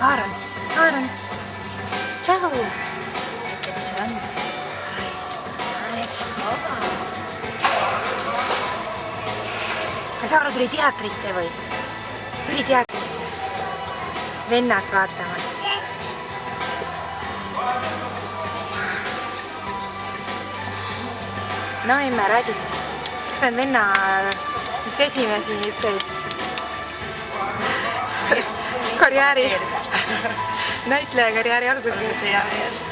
Aaron, Aaron. Tšau. Ette, mis sul on see? See on kava. Kas Aaro tuli teatrisse või? Tuli teatrisse. Vennad vaatamas. No emme, räägi siis. Kas on venna üks esimesi niisuguseid karjääri, näitleja karjääri alguses? Ja just.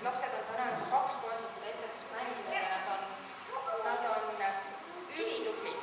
Lapsed on täna juba 2 korda seda etendust mänginud ja nad on ülitublid.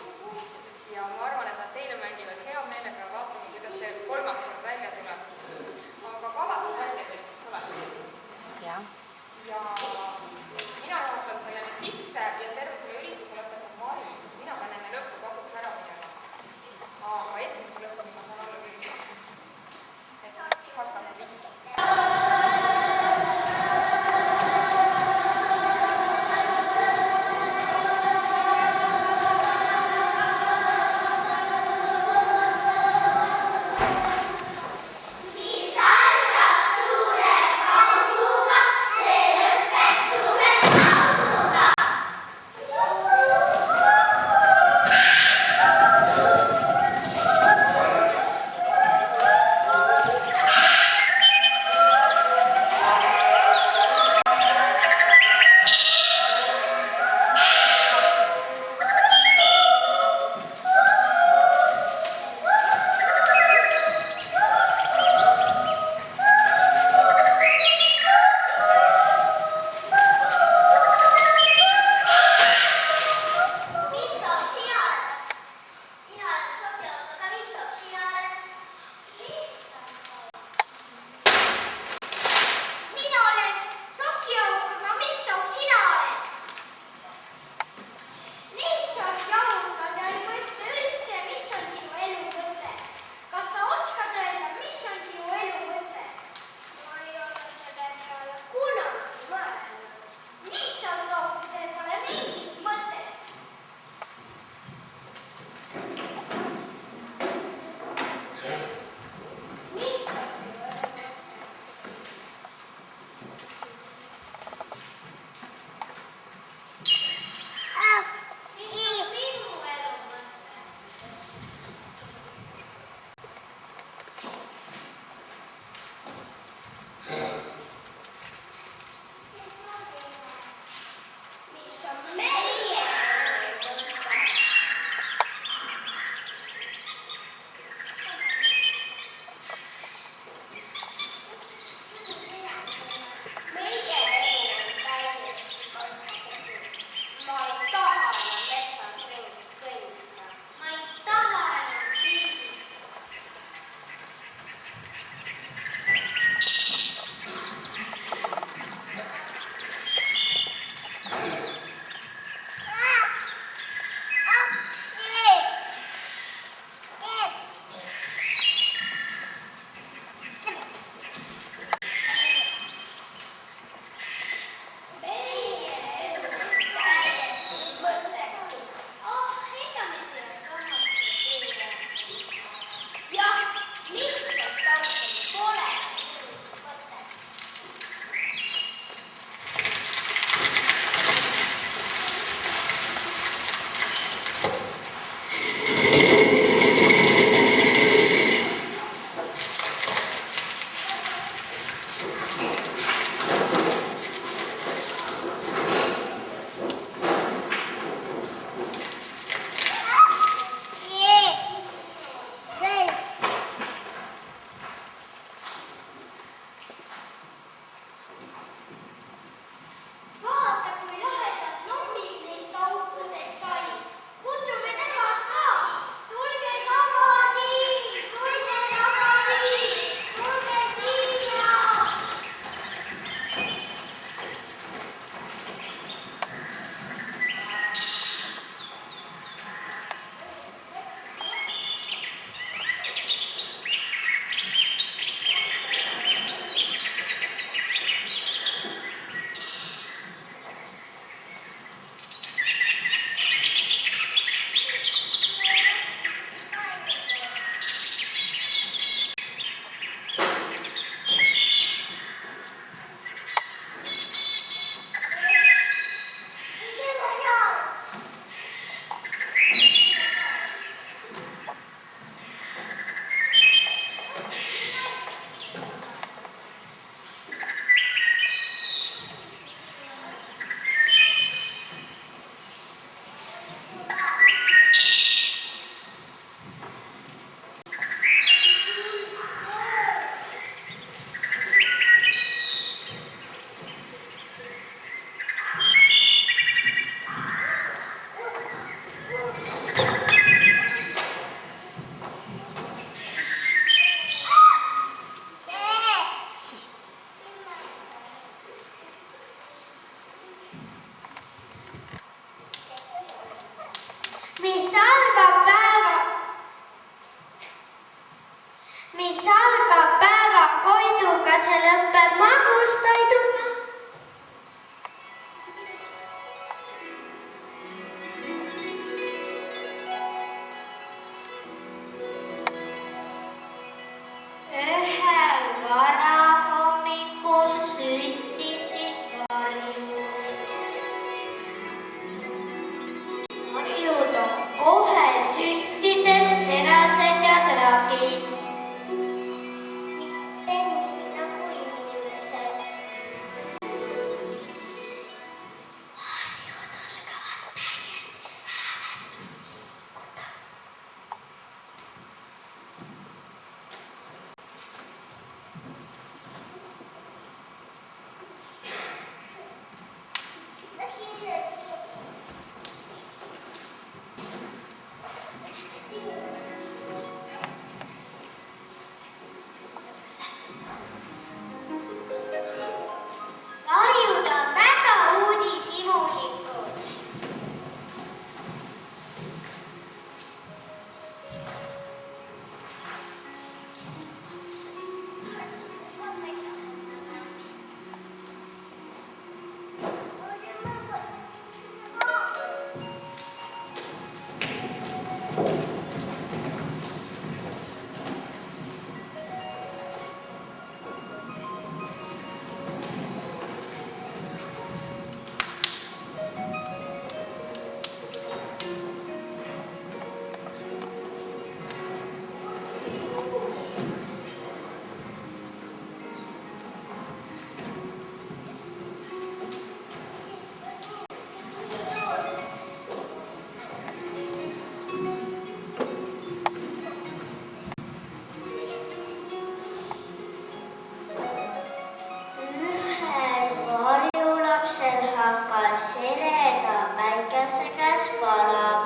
hakkas ereda päikese käes palab.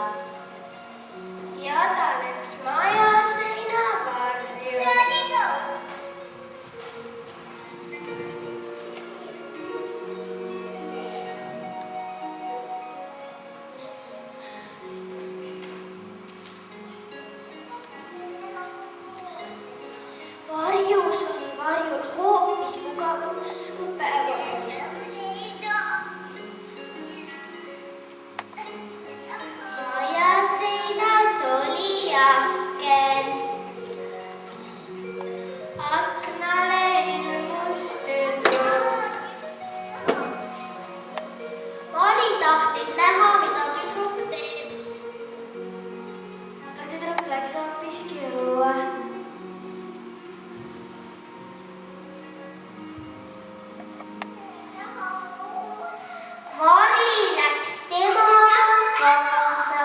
Ja ta läks maja seina varju. Varjus oli varjul hoopis mugavam kui päevavalgus. Maja seinas oli aken. Aknale ilmus tüdruk. Mari tahtis näha, mida tüdruk teeb. Aga tüdruk läks hoopiski õue. Mari läks temaga kaasa.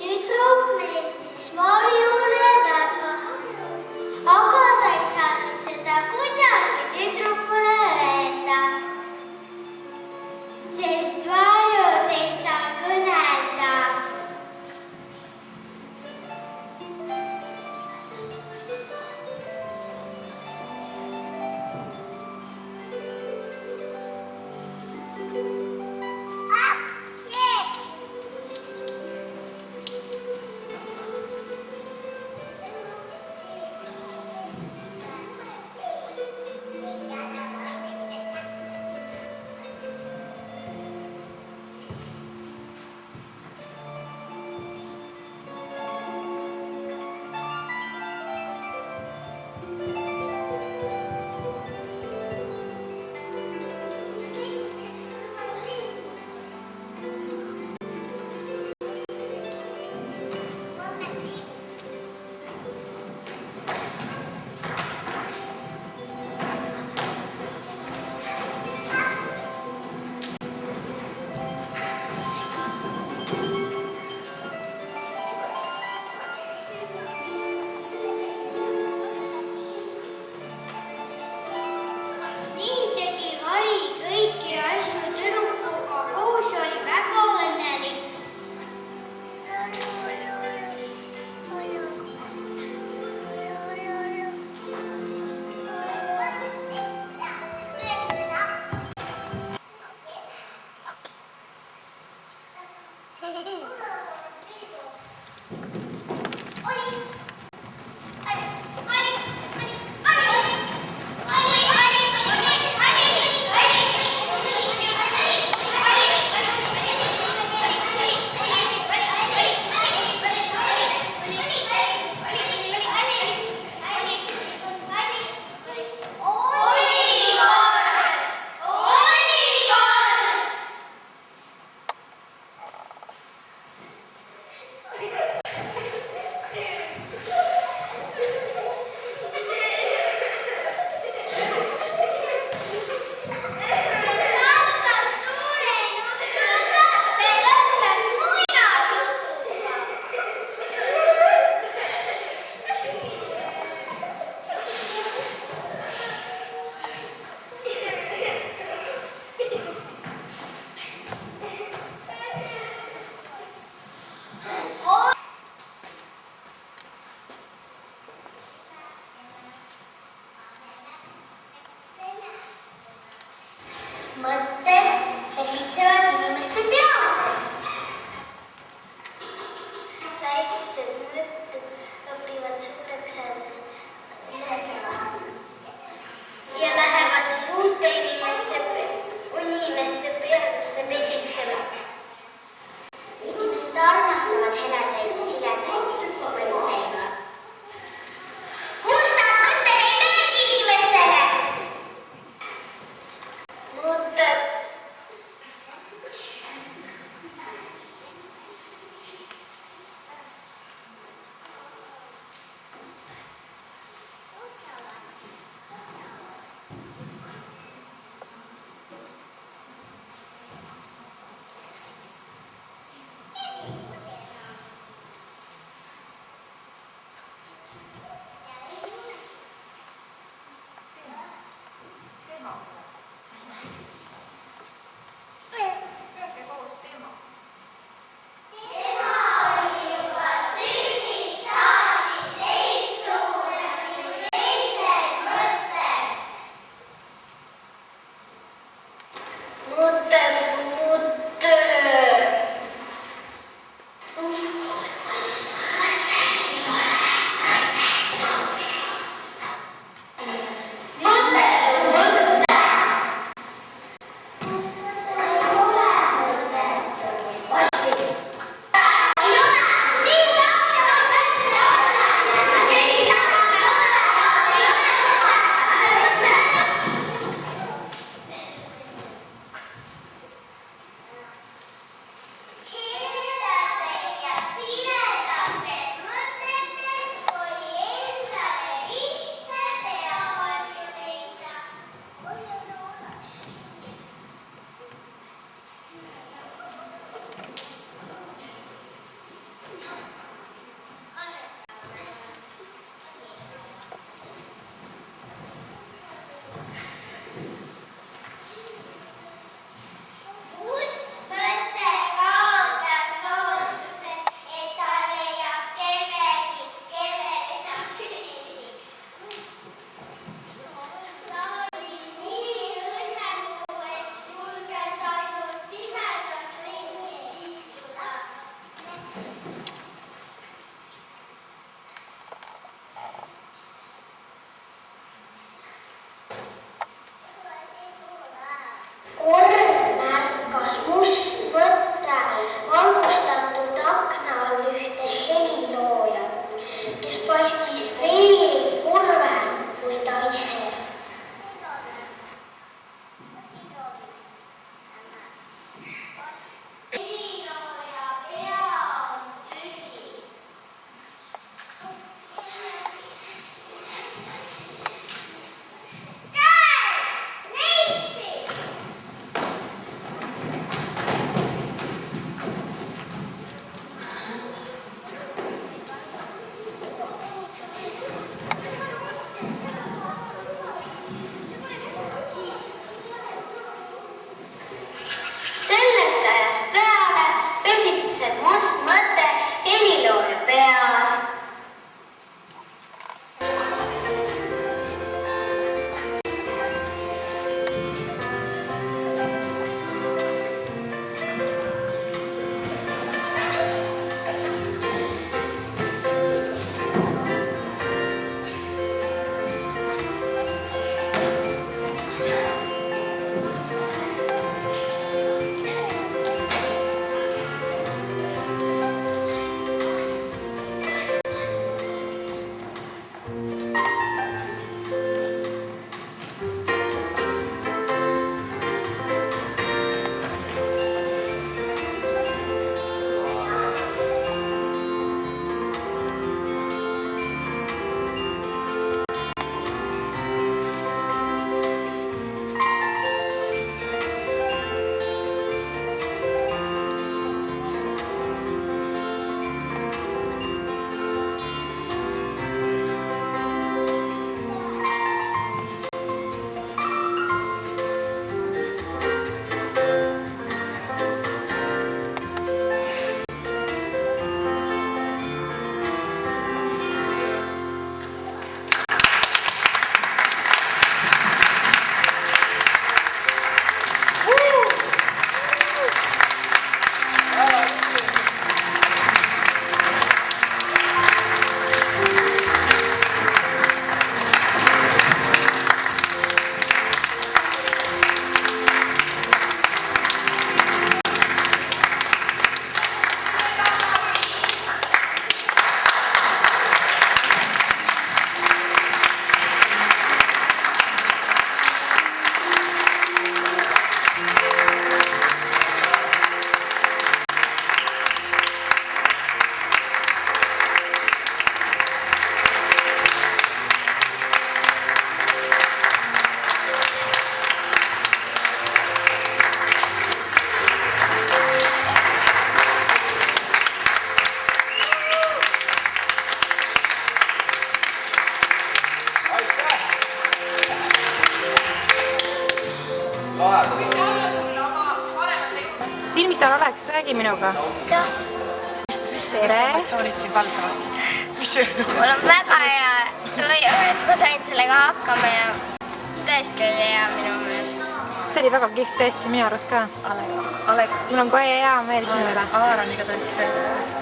Tüdruk meeldis Marijule väga. Aleks, räägi minuga. Mis Tere. emotsioonid sind valdavad? Mul on väga hea tuju, et ma sain sellega hakkama ja tõesti oli hea minu meelest. See oli väga kihvt tõesti minu arust ka. Mul on kohe hea meel sinu üle. Aaron igatahes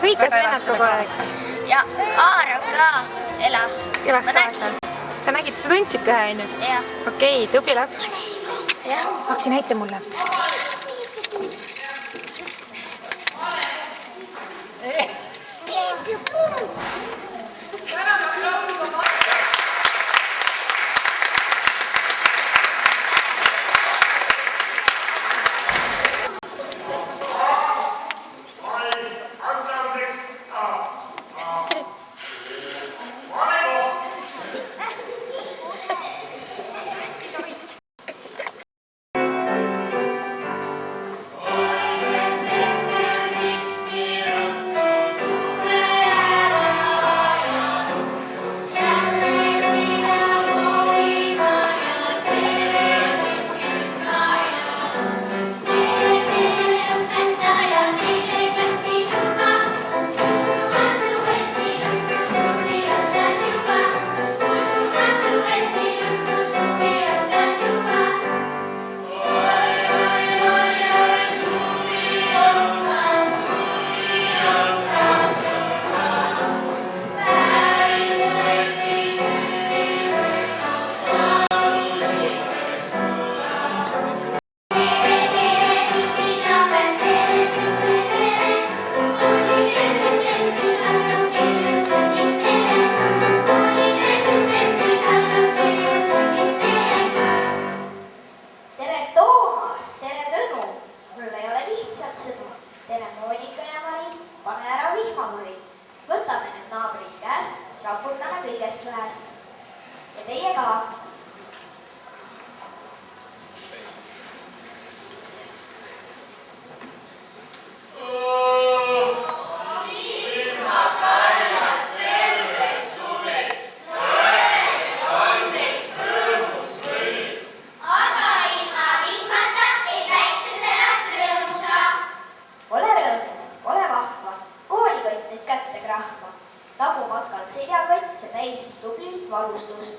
Hõikas vennad kogu aeg. Ja Aaron ka elas. Elas kaasa. Sa nägid, sa tundsid ka onju? Jah. Okei, tubli laps. Jah. Aksi näita mulle. Võtame nüüd naabri käest, raputame kõigest vähest. Ja teie ka. Nagu matkal seljakott, see täis tublilt valustust.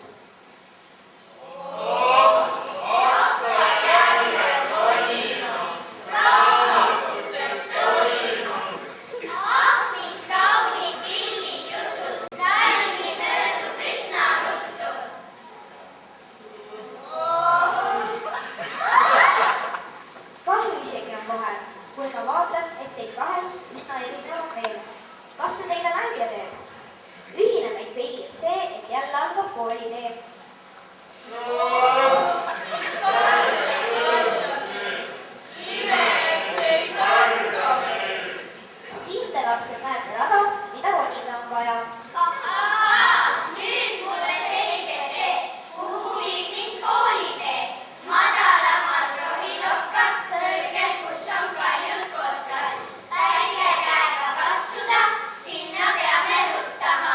Mis kaunid pildid jutud, talvi möödub üsna ruttu. Kahju isegi on vahel, kui ma vaatan, et teid kahel üsna erinevad veel. Kas see teile nalja teeb? Ühine meid kõigil see, et jälle algab koolitee. Siin te lapsed näete rada, mida ronida on vaja. Nüüd mulle selge see, kuhu viib mind koolitee. Madalamal rohilokkad, kõrgel, kus on kaljud kotkad. Väike käega katsuda, sinna peame ruttama.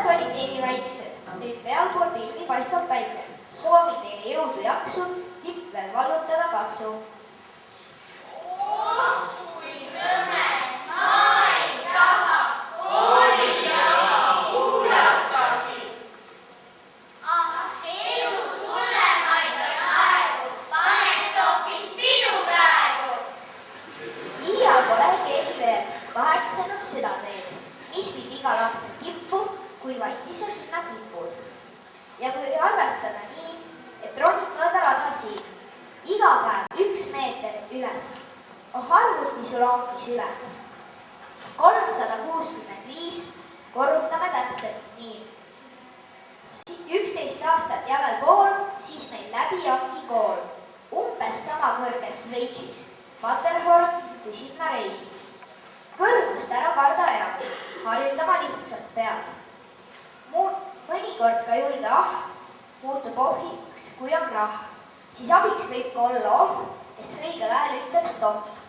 alguses olid teeni väiksed, nüüd pealpool pilvi paistab päike. Soovin teile jõudu, jaksu, tipp veel vallutada katsu. Kahetsenud seda teed, mis viib iga lapse tippu, kui vaid ise sinna kipud. Ja kui arvestada nii, et ronid mööda rada siin, iga päev 1 meeter üles, arvuti sul ongi süles. 365 korrutame täpselt nii. 11 aastat ja veel pool, siis meil läbi ongi kool. Umbes sama kõrges Šveitsis, Matterhorn, kui sinna reisid. Kõrgust ära karda ead, harjutama lihtsalt pead. Mõnikord ka julge muutub ohiks, kui on krahh. Siis abiks võib ka olla kes õigel ajal ütleb stopp.